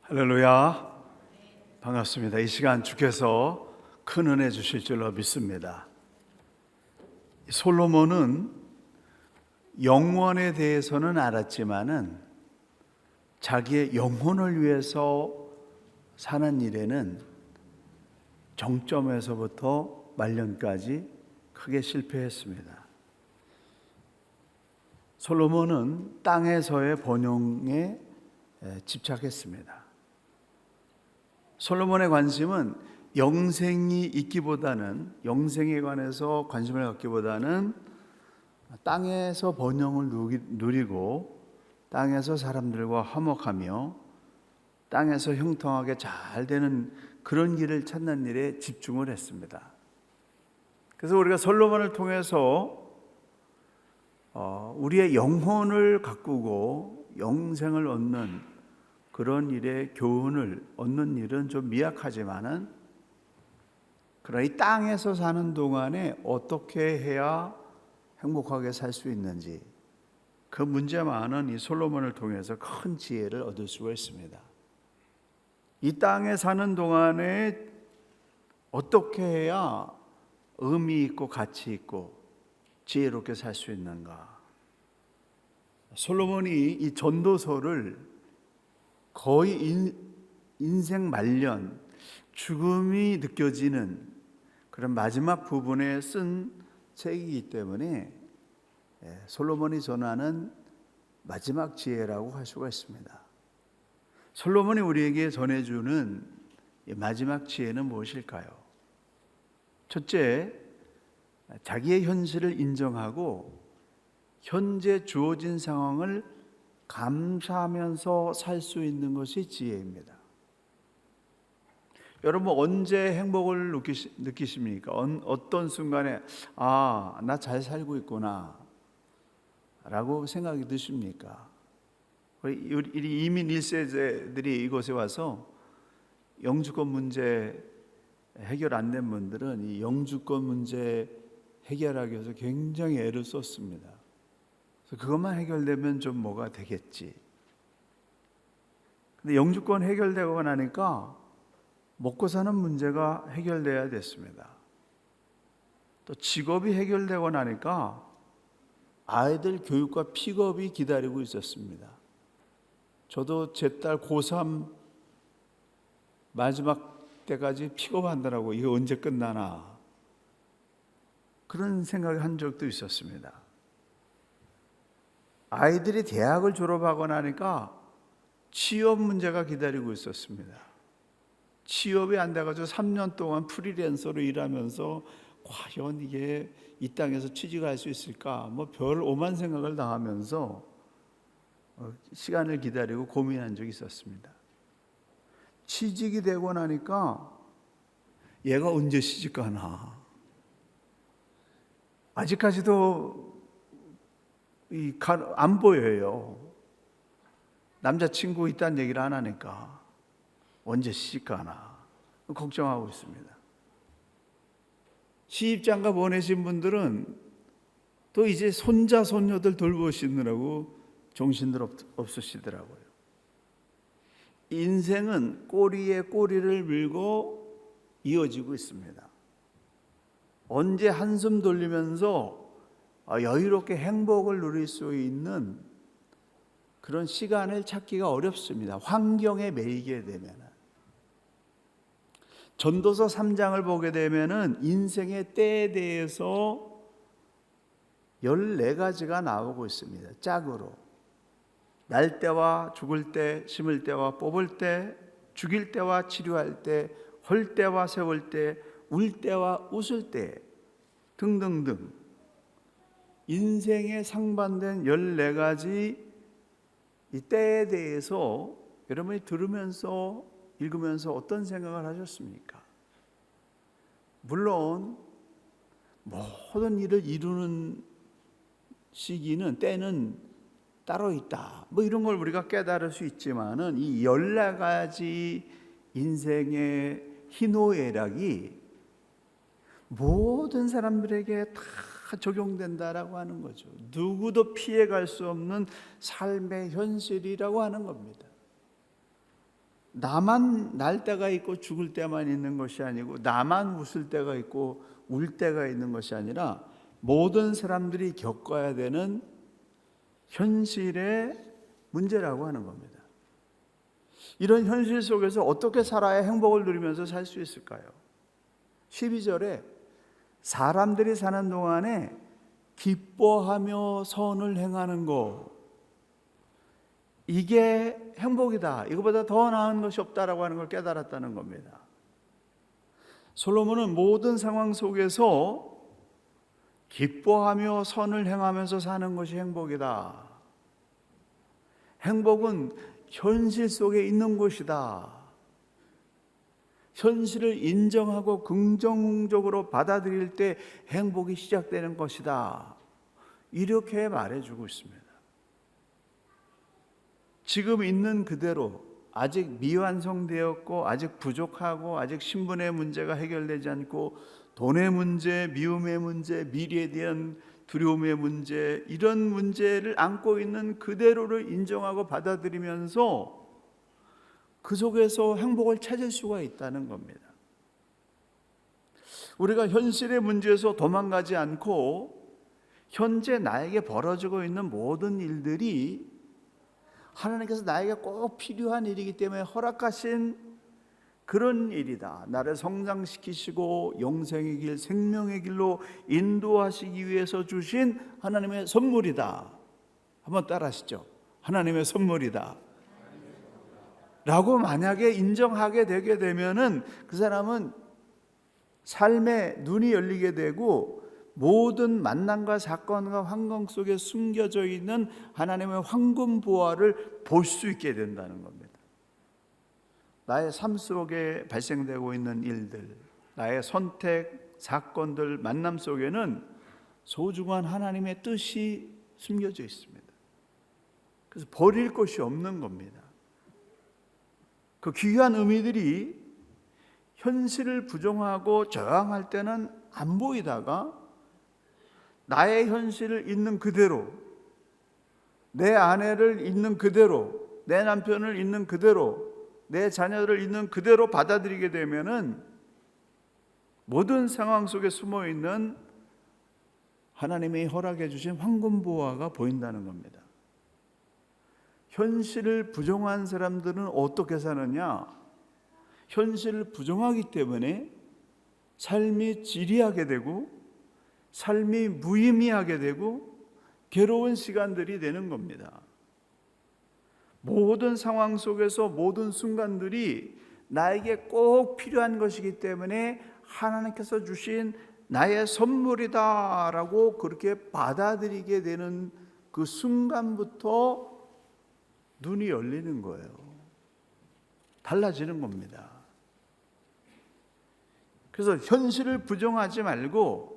할렐루야, 반갑습니다. 이 시간 주께서 큰 은혜 주실 줄로 믿습니다. 솔로몬은 영원에 대해서는 알았지만은 자기의 영혼을 위해서 사는 일에는 정점에서부터 말년까지 크게 실패했습니다. 솔로몬은 땅에서의 번영에 집착했습니다. 솔로몬의 관심은 영생이 있기보다는, 영생에 관해서 관심을 갖기보다는 땅에서 번영을 누리고 땅에서 사람들과 화목하며 땅에서 형통하게 잘 되는 그런 길을 찾는 일에 집중을 했습니다. 그래서 우리가 솔로몬을 통해서 우리의 영혼을 가꾸고 영생을 얻는 그런 일에 교훈을 얻는 일은 좀 미약하지만은, 그러나 이 땅에서 사는 동안에 어떻게 해야 행복하게 살 수 있는지, 그 문제만은 이 솔로몬을 통해서 큰 지혜를 얻을 수가 있습니다. 이 땅에 사는 동안에 어떻게 해야 의미 있고 가치 있고 지혜롭게 살 수 있는가. 솔로몬이 이 전도서를 거의 인생 말년, 죽음이 느껴지는 그런 마지막 부분에 쓴 책이기 때문에 솔로몬이 전하는 마지막 지혜라고 할 수가 있습니다. 솔로몬이 우리에게 전해주는 마지막 지혜는 무엇일까요? 첫째, 자기의 현실을 인정하고 현재 주어진 상황을 감사하면서 살 수 있는 것이 지혜입니다. 여러분, 언제 행복을 느끼십니까? 어떤 순간에 나 잘 살고 있구나 라고 생각이 드십니까? 우리 이민 1세들이 이곳에 와서 영주권 문제 해결 안 된 분들은 이 영주권 문제 해결하기 위해서 굉장히 애를 썼습니다. 그래서 그것만 해결되면 좀 뭐가 되겠지. 근데 영주권 해결되고 나니까 먹고 사는 문제가 해결돼야 됐습니다. 또 직업이 해결되고 나니까 아이들 교육과 픽업이 기다리고 있었습니다. 저도 제 딸 고3 마지막 때까지 픽업한다라고, 이거 언제 끝나나 그런 생각을 한 적도 있었습니다. 아이들이 대학을 졸업하고 나니까 취업 문제가 기다리고 있었습니다. 취업이 안 돼가지고 3년 동안 프리랜서로 일하면서 과연 이게 이 땅에서 취직할 수 있을까? 별 오만 생각을 다 하면서 시간을 기다리고 고민한 적이 있었습니다. 취직이 되고 나니까 얘가 언제 시집가나? 아직까지도 안 보여요. 남자친구 있다는 얘기를 안 하니까 언제 시집가나 걱정하고 있습니다. 시집장가 보내신 분들은 또 이제 손자 손녀들 돌보시느라고 정신들 없으시더라고요. 인생은 꼬리에 꼬리를 물고 이어지고 있습니다. 언제 한숨 돌리면서 여유롭게 행복을 누릴 수 있는 그런 시간을 찾기가 어렵습니다. 환경에 매이게 되면. 전도서 3장을 보게 되면 인생의 때에 대해서 14가지가 나오고 있습니다. 짝으로. 날 때와 죽을 때, 심을 때와 뽑을 때, 죽일 때와 치료할 때, 헐 때와 세울 때, 울 때와 웃을 때 등등등, 인생에 상반된 14가지 이 때에 대해서 여러분이 들으면서 읽으면서 어떤 생각을 하셨습니까? 물론 모든 일을 이루는 시기는, 때는 따로 있다, 이런 걸 우리가 깨달을 수 있지만은 이 14가지 인생의 희노애락이 모든 사람들에게 다 적용된다라고 하는 거죠. 누구도 피해갈 수 없는 삶의 현실이라고 하는 겁니다. 나만 날 때가 있고 죽을 때만 있는 것이 아니고 나만 웃을 때가 있고 울 때가 있는 것이 아니라 모든 사람들이 겪어야 되는 현실의 문제라고 하는 겁니다. 이런 현실 속에서 어떻게 살아야 행복을 누리면서 살 수 있을까요? 12절에 사람들이 사는 동안에 기뻐하며 선을 행하는 것, 이게 행복이다. 이거보다 더 나은 것이 없다라고 하는 걸 깨달았다는 겁니다. 솔로몬은 모든 상황 속에서 기뻐하며 선을 행하면서 사는 것이 행복이다. 행복은 현실 속에 있는 것이다. 현실을 인정하고 긍정적으로 받아들일 때 행복이 시작되는 것이다. 이렇게 말해주고 있습니다. 지금 있는 그대로 아직 미완성되었고 아직 부족하고 아직 신분의 문제가 해결되지 않고 돈의 문제, 미움의 문제, 미래에 대한 두려움의 문제, 이런 문제를 안고 있는 그대로를 인정하고 받아들이면서 그 속에서 행복을 찾을 수가 있다는 겁니다. 우리가 현실의 문제에서 도망가지 않고 현재 나에게 벌어지고 있는 모든 일들이 하나님께서 나에게 꼭 필요한 일이기 때문에 허락하신 그런 일이다. 나를 성장시키시고 영생의 길, 생명의 길로 인도하시기 위해서 주신 하나님의 선물이다. 한번 따라하시죠. 하나님의 선물이다 라고 만약에 인정하게 되게 되면은 그 사람은 삶의 눈이 열리게 되고 모든 만남과 사건과 환경 속에 숨겨져 있는 하나님의 황금 보화를 볼 수 있게 된다는 겁니다. 나의 삶 속에 발생되고 있는 일들, 나의 선택, 사건들, 만남 속에는 소중한 하나님의 뜻이 숨겨져 있습니다. 그래서 버릴 것이 없는 겁니다. 그 귀한 의미들이 현실을 부정하고 저항할 때는 안 보이다가 나의 현실을 있는 그대로, 내 아내를 있는 그대로, 내 남편을 있는 그대로, 내 자녀를 있는 그대로 받아들이게 되면은 모든 상황 속에 숨어 있는 하나님이 허락해 주신 황금 보화가 보인다는 겁니다. 현실을 부정한 사람들은 어떻게 사느냐? 현실을 부정하기 때문에 삶이 지리하게 되고 삶이 무의미하게 되고 괴로운 시간들이 되는 겁니다. 모든 상황 속에서 모든 순간들이 나에게 꼭 필요한 것이기 때문에 하나님께서 주신 나의 선물이다라고 그렇게 받아들이게 되는 그 순간부터 눈이 열리는 거예요. 달라지는 겁니다. 그래서 현실을 부정하지 말고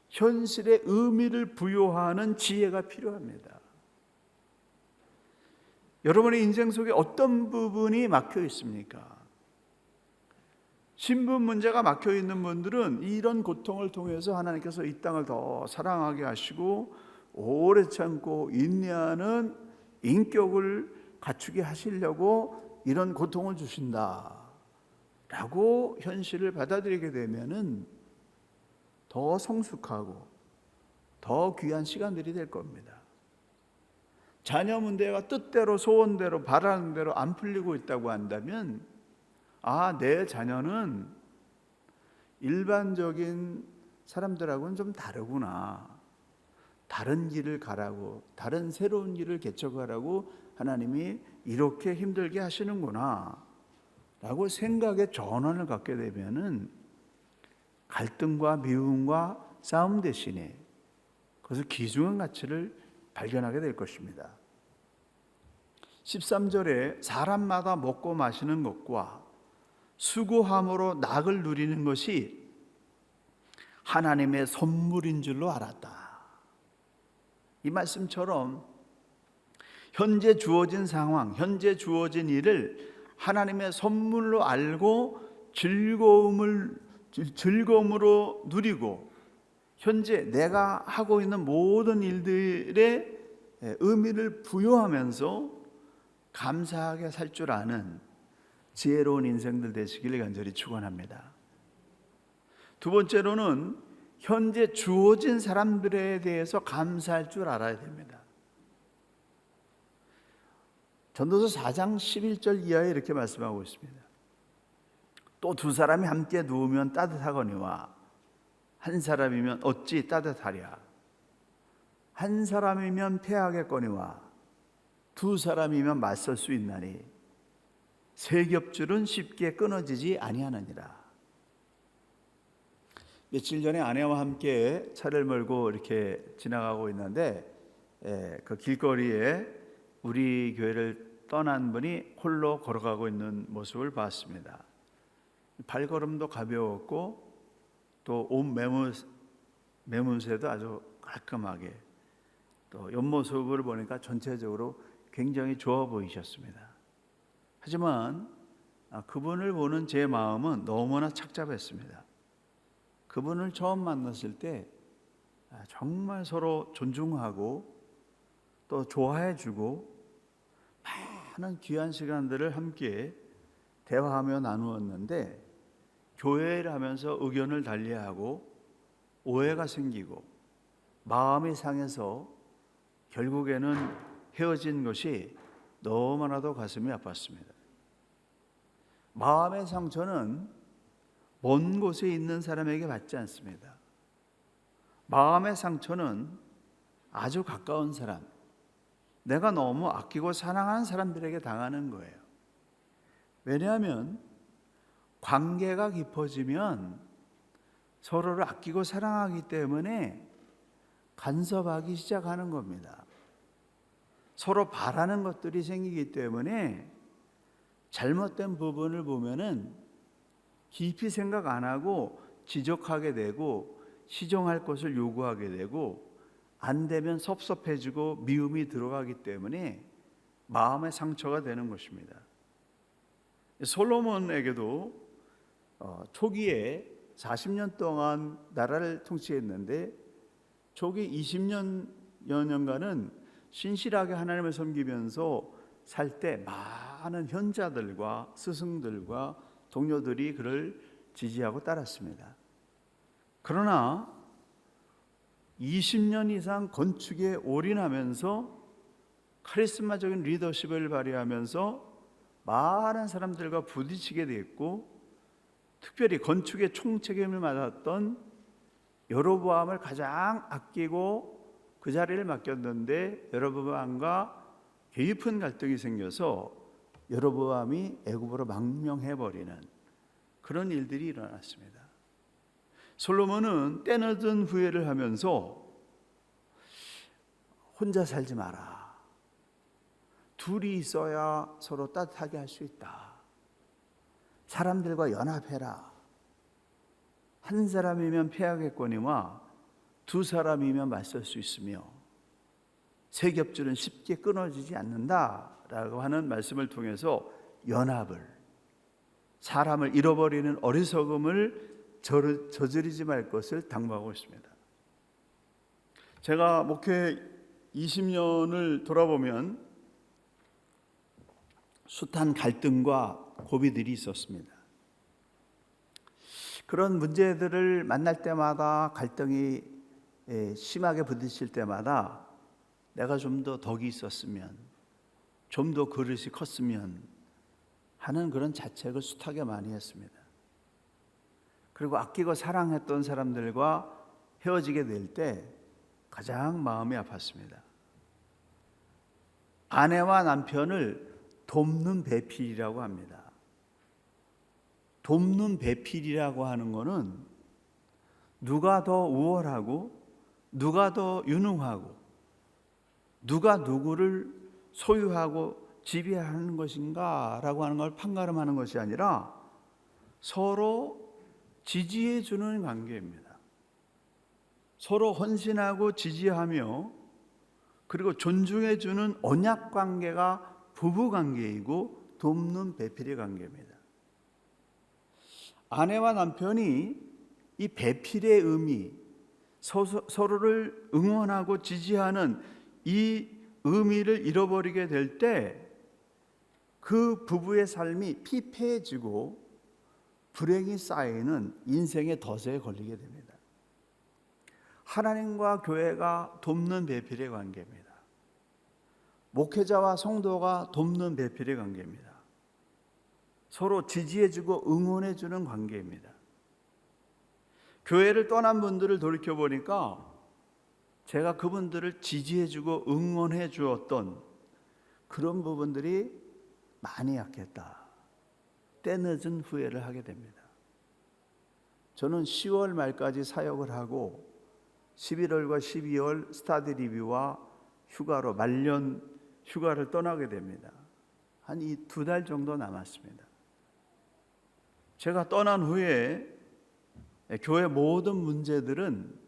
현실의 의미를 부여하는 지혜가 필요합니다. 여러분의 인생 속에 어떤 부분이 막혀 있습니까? 신분 문제가 막혀 있는 분들은 이런 고통을 통해서 하나님께서 이 땅을 더 사랑하게 하시고 오래 참고 인내하는 인격을 갖추게 하시려고 이런 고통을 주신다 라고 현실을 받아들이게 되면은 더 성숙하고 더 귀한 시간들이 될 겁니다. 자녀 문제가 뜻대로 소원대로 바라는 대로 안 풀리고 있다고 한다면 내 자녀는 일반적인 사람들하고는 좀 다르구나. 다른 길을 가라고, 다른 새로운 길을 개척하라고 하나님이 이렇게 힘들게 하시는구나 라고 생각의 전환을 갖게 되면은 갈등과 미움과 싸움 대신에 그것을 귀중한 가치를 발견하게 될 것입니다. 13절에 사람마다 먹고 마시는 것과 수고함으로 낙을 누리는 것이 하나님의 선물인 줄로 알았다. 이 말씀처럼 현재 주어진 상황, 현재 주어진 일을 하나님의 선물로 알고 즐거움으로 누리고 현재 내가 하고 있는 모든 일들의 의미를 부여하면서 감사하게 살 줄 아는 지혜로운 인생들 되시길 간절히 축원합니다. 두 번째로는 현재 주어진 사람들에 대해서 감사할 줄 알아야 됩니다. 전도서 4장 11절 이하에 이렇게 말씀하고 있습니다. 또 두 사람이 함께 누우면 따뜻하거니와 한 사람이면 어찌 따뜻하랴. 한 사람이면 패하겠거니와 두 사람이면 맞설 수 있나니 세 겹줄은 쉽게 끊어지지 아니하느니라. 며칠 전에 아내와 함께 차를 몰고 이렇게 지나가고 있는데 그 길거리에 우리 교회를 떠난 분이 홀로 걸어가고 있는 모습을 봤습니다. 발걸음도 가벼웠고 또 옷 매문새도 아주 깔끔하게, 또 옆모습을 보니까 전체적으로 굉장히 좋아 보이셨습니다. 하지만 그분을 보는 제 마음은 너무나 착잡했습니다. 그분을 처음 만났을 때 정말 서로 존중하고 또 좋아해주고 많은 귀한 시간들을 함께 대화하며 나누었는데, 교회를 하면서 의견을 달리하고 오해가 생기고 마음이 상해서 결국에는 헤어진 것이 너무나도 가슴이 아팠습니다. 마음의 상처는 먼 곳에 있는 사람에게 받지 않습니다. 마음의 상처는 아주 가까운 사람, 내가 너무 아끼고 사랑하는 사람들에게 당하는 거예요. 왜냐하면 관계가 깊어지면 서로를 아끼고 사랑하기 때문에 간섭하기 시작하는 겁니다. 서로 바라는 것들이 생기기 때문에 잘못된 부분을 보면은 깊이 생각 안 하고 지적하게 되고 시정할 것을 요구하게 되고, 안 되면 섭섭해지고 미움이 들어가기 때문에 마음의 상처가 되는 것입니다. 솔로몬에게도 초기에 40년 동안 나라를 통치했는데 초기 20여 년간은 신실하게 하나님을 섬기면서 살 때 많은 현자들과 스승들과 동료들이 그를 지지하고 따랐습니다. 그러나 20년 이상 건축에 올인하면서 카리스마적인 리더십을 발휘하면서 많은 사람들과 부딪히게 됐고, 특별히 건축의 총책임을 맡았던 여로보암을 가장 아끼고 그 자리를 맡겼는데 여로보암과 깊은 갈등이 생겨서 여로보암이 애굽으로 망명해버리는 그런 일들이 일어났습니다. 솔로몬은 때늦은 후회를 하면서 혼자 살지 마라, 둘이 있어야 서로 따뜻하게 할 수 있다, 사람들과 연합해라, 한 사람이면 패하겠거니와 두 사람이면 맞설 수 있으며 세 겹줄은 쉽게 끊어지지 않는다라고 하는 말씀을 통해서 연합을, 사람을 잃어버리는 어리석음을 저지르지 말 것을 당부하고 있습니다. 제가 목회 20년을 돌아보면 숱한 갈등과 고비들이 있었습니다. 그런 문제들을 만날 때마다, 갈등이 심하게 부딪힐 때마다 내가 좀 더 덕이 있었으면, 좀 더 그릇이 컸으면 하는 그런 자책을 숱하게 많이 했습니다. 그리고 아끼고 사랑했던 사람들과 헤어지게 될 때 가장 마음이 아팠습니다. 아내와 남편을 돕는 배필이라고 합니다. 돕는 배필이라고 하는 것은 누가 더 우월하고 누가 더 유능하고 누가 누구를 소유하고 지배하는 것인가 라고 하는 걸 판가름하는 것이 아니라 서로 지지해 주는 관계입니다. 서로 헌신하고 지지하며 그리고 존중해 주는 언약 관계가 부부 관계이고 돕는 배필의 관계입니다. 아내와 남편이 이 배필의 의미, 서로를 응원하고 지지하는 이 의미를 잃어버리게 될 때 그 부부의 삶이 피폐해지고 불행이 쌓이는 인생의 덫에 걸리게 됩니다. 하나님과 교회가 돕는 배필의 관계입니다. 목회자와 성도가 돕는 배필의 관계입니다. 서로 지지해주고 응원해주는 관계입니다. 교회를 떠난 분들을 돌이켜보니까 제가 그분들을 지지해주고 응원해 주었던 그런 부분들이 많이 약했다. 때늦은 후회를 하게 됩니다. 저는 10월 말까지 사역을 하고 11월과 12월 스타디 리뷰와 휴가로 말년 휴가를 떠나게 됩니다. 한 이 2달 정도 남았습니다. 제가 떠난 후에 교회 모든 문제들은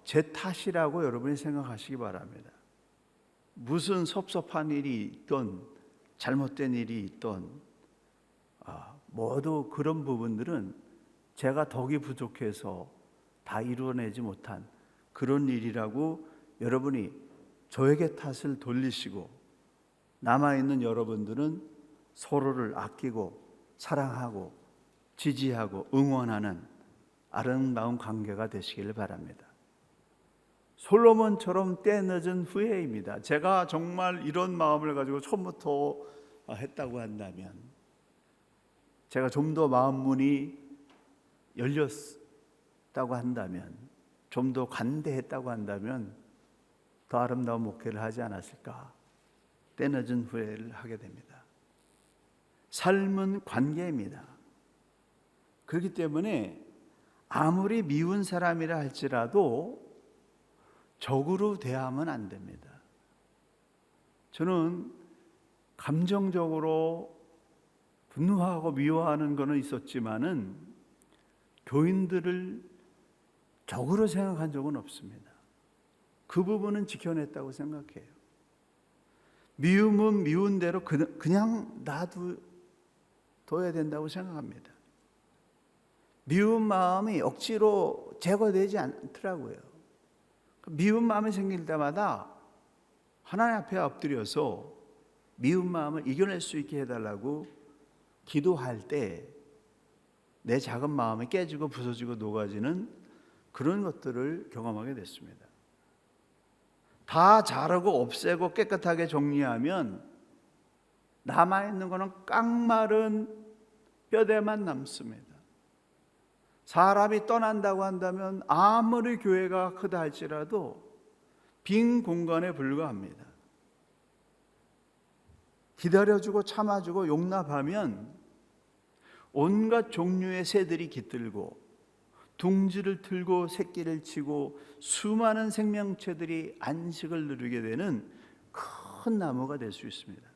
제 탓이라고 여러분이 생각하시기 바랍니다. 무슨 섭섭한 일이 있던 잘못된 일이 있던 모두 그런 부분들은 제가 덕이 부족해서 다 이루어내지 못한 그런 일이라고 여러분이 저에게 탓을 돌리시고, 남아있는 여러분들은 서로를 아끼고 사랑하고 지지하고 응원하는 아름다운 관계가 되시길 바랍니다. 솔로몬처럼 때늦은 후회입니다. 제가 정말 이런 마음을 가지고 처음부터 했다고 한다면, 제가 좀 더 마음문이 열렸다고 한다면, 좀 더 관대했다고 한다면 더 아름다운 목회를 하지 않았을까? 때늦은 후회를 하게 됩니다. 삶은 관계입니다. 그렇기 때문에 아무리 미운 사람이라 할지라도 적으로 대하면 안 됩니다. 저는 감정적으로 분노하고 미워하는 것은 있었지만은 교인들을 적으로 생각한 적은 없습니다. 그 부분은 지켜냈다고 생각해요. 미움은 미운 대로 그냥 놔둬야 된다고 생각합니다. 미운 마음이 억지로 제거되지 않더라고요. 미운 마음이 생길 때마다 하나님 앞에 엎드려서 미운 마음을 이겨낼 수 있게 해달라고 기도할 때 내 작은 마음이 깨지고 부서지고 녹아지는 그런 것들을 경험하게 됐습니다. 다 자르고 없애고 깨끗하게 정리하면 남아있는 것은 깡마른 뼈대만 남습니다. 사람이 떠난다고 한다면 아무리 교회가 크다 할지라도 빈 공간에 불과합니다. 기다려주고 참아주고 용납하면 온갖 종류의 새들이 깃들고 둥지를 틀고 새끼를 치고 수많은 생명체들이 안식을 누리게 되는 큰 나무가 될 수 있습니다.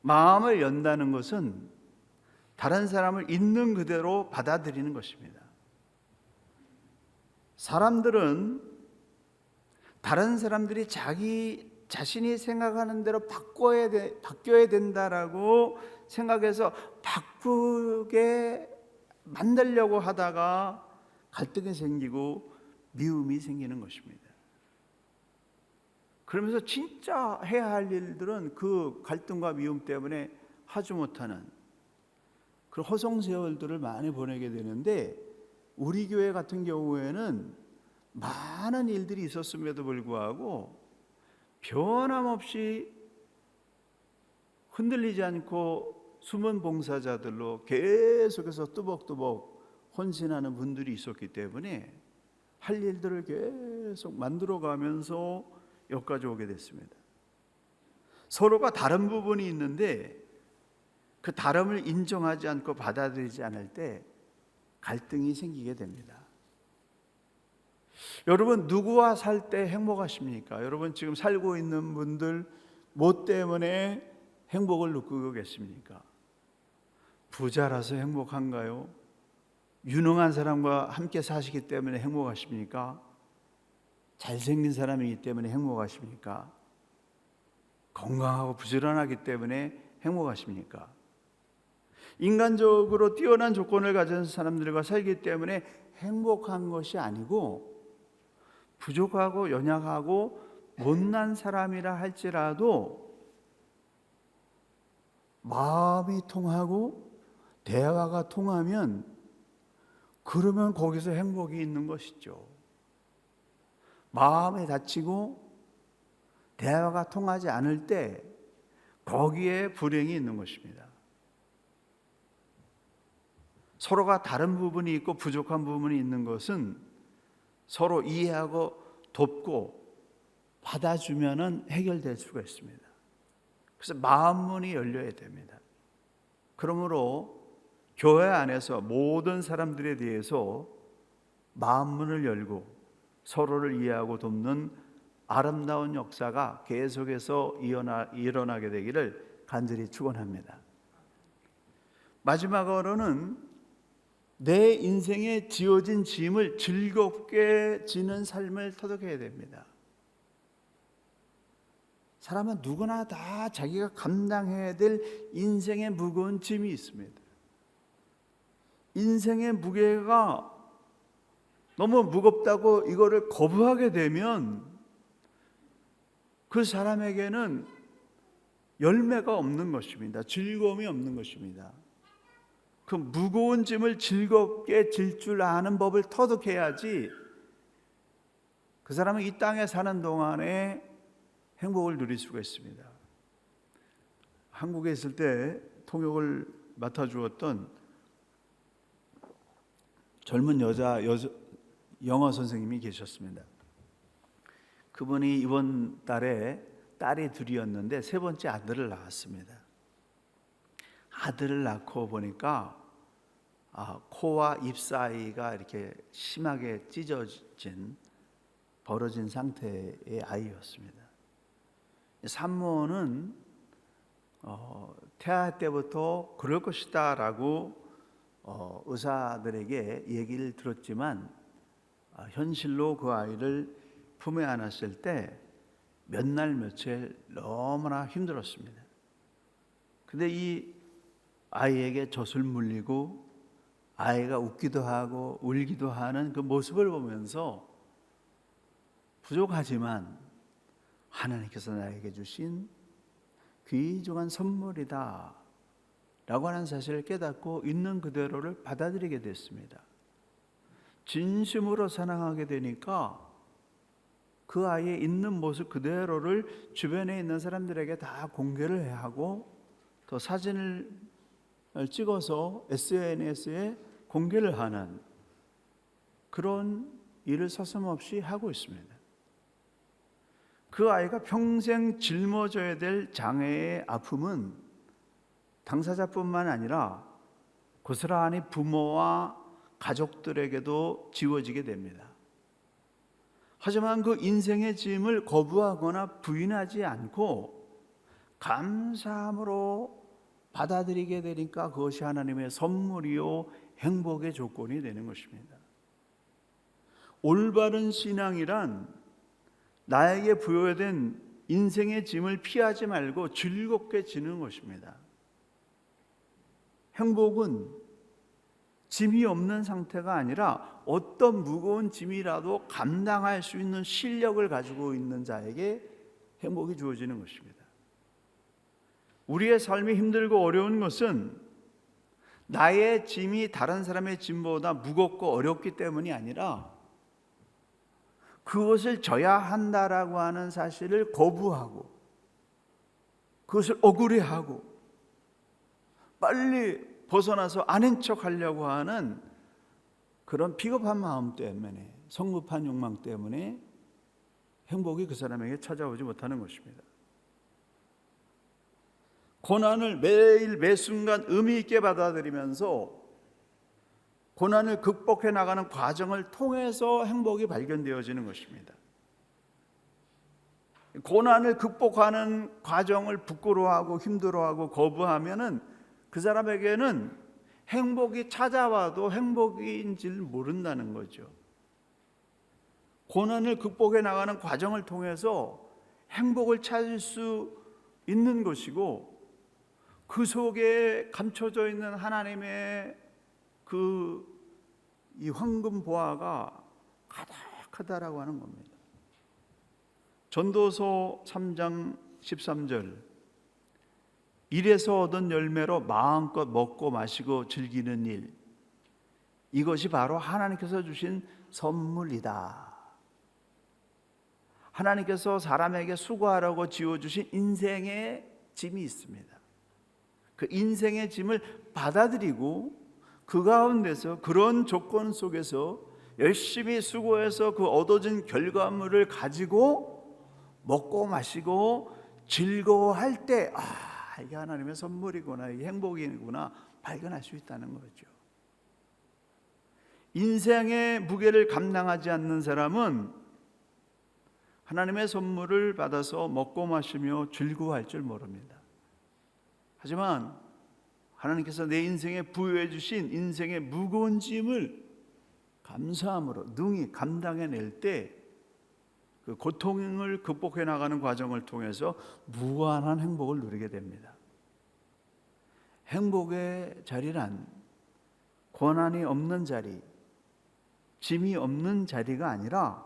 마음을 연다는 것은 다른 사람을 있는 그대로 받아들이는 것입니다. 사람들은 다른 사람들이 자신이 생각하는 대로 바뀌어야 된다라고 생각해서 바꾸게 만들려고 하다가 갈등이 생기고 미움이 생기는 것입니다. 그러면서 진짜 해야 할 일들은 그 갈등과 미움 때문에 하지 못하는 그 허송세월들을 많이 보내게 되는데, 우리 교회 같은 경우에는 많은 일들이 있었음에도 불구하고 변함없이 흔들리지 않고 숨은 봉사자들로 계속해서 뚜벅뚜벅 헌신하는 분들이 있었기 때문에 할 일들을 계속 만들어가면서 여기까지 오게 됐습니다. 서로가 다른 부분이 있는데 그 다름을 인정하지 않고 받아들이지 않을 때 갈등이 생기게 됩니다. 여러분, 누구와 살 때 행복하십니까? 여러분 지금 살고 있는 분들 뭐 때문에 행복을 느끼고 계십니까? 부자라서 행복한가요? 유능한 사람과 함께 사시기 때문에 행복하십니까? 잘생긴 사람이기 때문에 행복하십니까? 건강하고 부지런하기 때문에 행복하십니까? 인간적으로 뛰어난 조건을 가진 사람들과 살기 때문에 행복한 것이 아니고, 부족하고 연약하고 못난 사람이라 할지라도 마음이 통하고 대화가 통하면 그러면 거기서 행복이 있는 것이죠. 마음이 닫히고 대화가 통하지 않을 때 거기에 불행이 있는 것입니다. 서로가 다른 부분이 있고 부족한 부분이 있는 것은 서로 이해하고 돕고 받아주면은 해결될 수가 있습니다. 그래서 마음문이 열려야 됩니다. 그러므로 교회 안에서 모든 사람들에 대해서 마음문을 열고 서로를 이해하고 돕는 아름다운 역사가 계속해서 일어나게 되기를 간절히 축원합니다. 마지막으로는 내 인생에 지어진 짐을 즐겁게 지는 삶을 터득해야 됩니다. 사람은 누구나 다 자기가 감당해야 될 인생의 무거운 짐이 있습니다. 인생의 무게가 너무 무겁다고 이거를 거부하게 되면 그 사람에게는 열매가 없는 것입니다. 즐거움이 없는 것입니다. 그 무거운 짐을 즐겁게 질 줄 아는 법을 터득해야지 그 사람은 이 땅에 사는 동안에 행복을 누릴 수가 있습니다. 한국에 있을 때 통역을 맡아주었던 젊은 영어 선생님이 계셨습니다. 그분이 이번 달에 딸이 둘이었는데 세 번째 아들을 낳았습니다. 아들을 낳고 보니까 코와 입 사이가 이렇게 심하게 벌어진 상태의 아이였습니다. 산모는 태아 때부터 그럴 것이다 라고 의사들에게 얘기를 들었지만 현실로 그 아이를 품에 안았을 때 몇 날 며칠 너무나 힘들었습니다. 근데 이 아이에게 젖을 물리고 아이가 웃기도 하고 울기도 하는 그 모습을 보면서 부족하지만 하나님께서 나에게 주신 귀중한 선물이다 라고 하는 사실을 깨닫고 있는 그대로를 받아들이게 됐습니다. 진심으로 사랑하게 되니까 그 아이의 있는 모습 그대로를 주변에 있는 사람들에게 다 공개를 하고 또 사진을 찍어서 SNS에 공개를 하는 그런 일을 서슴없이 하고 있습니다. 그 아이가 평생 짊어져야 될 장애의 아픔은 당사자뿐만 아니라 고스란히 부모와 가족들에게도 지워지게 됩니다. 하지만 그 인생의 짐을 거부하거나 부인하지 않고 감사함으로 받아들이게 되니까 그것이 하나님의 선물이요 행복의 조건이 되는 것입니다. 올바른 신앙이란 나에게 부여된 인생의 짐을 피하지 말고 즐겁게 지는 것입니다. 행복은 짐이 없는 상태가 아니라 어떤 무거운 짐이라도 감당할 수 있는 실력을 가지고 있는 자에게 행복이 주어지는 것입니다. 우리의 삶이 힘들고 어려운 것은 나의 짐이 다른 사람의 짐보다 무겁고 어렵기 때문이 아니라 그것을 져야 한다라고 하는 사실을 거부하고 그것을 억울해하고 빨리 벗어나서 아는 척하려고 하는 그런 비겁한 마음 때문에 성급한 욕망 때문에 행복이 그 사람에게 찾아오지 못하는 것입니다. 고난을 매일 매순간 의미 있게 받아들이면서 고난을 극복해 나가는 과정을 통해서 행복이 발견되어지는 것입니다. 고난을 극복하는 과정을 부끄러워하고 힘들어하고 거부하면은 그 사람에게는 행복이 찾아와도 행복인지를 모른다는 거죠. 고난을 극복해 나가는 과정을 통해서 행복을 찾을 수 있는 것이고 그 속에 감춰져 있는 하나님의 이 황금 보화가 가득하다라고 하는 겁니다. 전도서 3장 13절 일에서 얻은 열매로 마음껏 먹고 마시고 즐기는 일, 이것이 바로 하나님께서 주신 선물이다. 하나님께서 사람에게 수고하라고 지어주신 인생의 짐이 있습니다. 그 인생의 짐을 받아들이고 그 가운데서 그런 조건 속에서 열심히 수고해서 그 얻어진 결과물을 가지고 먹고 마시고 즐거워할 때, 이게 하나님의 선물이구나, 이게 행복이구나 발견할 수 있다는 거죠. 인생의 무게를 감당하지 않는 사람은 하나님의 선물을 받아서 먹고 마시며 즐거워할 줄 모릅니다. 하지만 하나님께서 내 인생에 부여해 주신 인생의 무거운 짐을 감사함으로 능히 감당해낼 때 그 고통을 극복해 나가는 과정을 통해서 무한한 행복을 누리게 됩니다. 행복의 자리란 고난이 없는 자리, 짐이 없는 자리가 아니라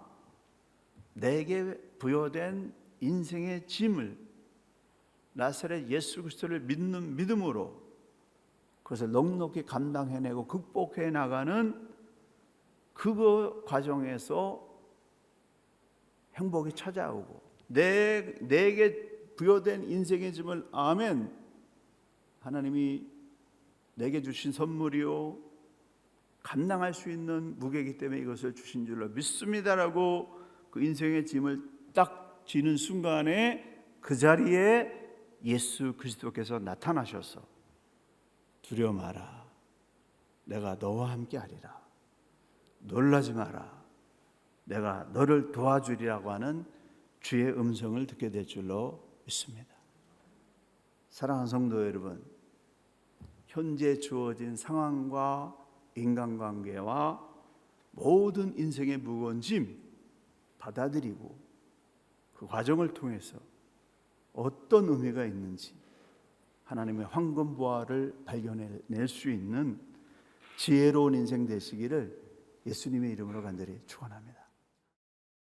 내게 부여된 인생의 짐을 나사렛 예수 그리스도를 믿는 믿음으로 그것을 넉넉히 감당해내고 극복해 나가는 그 과정에서 행복이 찾아오고 내게 부여된 인생의 짐을 아멘, 하나님이 내게 주신 선물이요 감당할 수 있는 무게이기 때문에 이것을 주신 줄로 믿습니다라고 그 인생의 짐을 딱 지는 순간에 그 자리에 예수 그리스도께서 나타나셔서 두려워 마라, 내가 너와 함께 하리라, 놀라지 마라, 내가 너를 도와주리라고 하는 주의 음성을 듣게 될 줄로 믿습니다. 사랑하는 성도 여러분, 현재 주어진 상황과 인간관계와 모든 인생의 무거운 짐 받아들이고 그 과정을 통해서 어떤 의미가 있는지 하나님의 황금보화를 발견해낼 수 있는 지혜로운 인생 되시기를 예수님의 이름으로 간절히 축원합니다.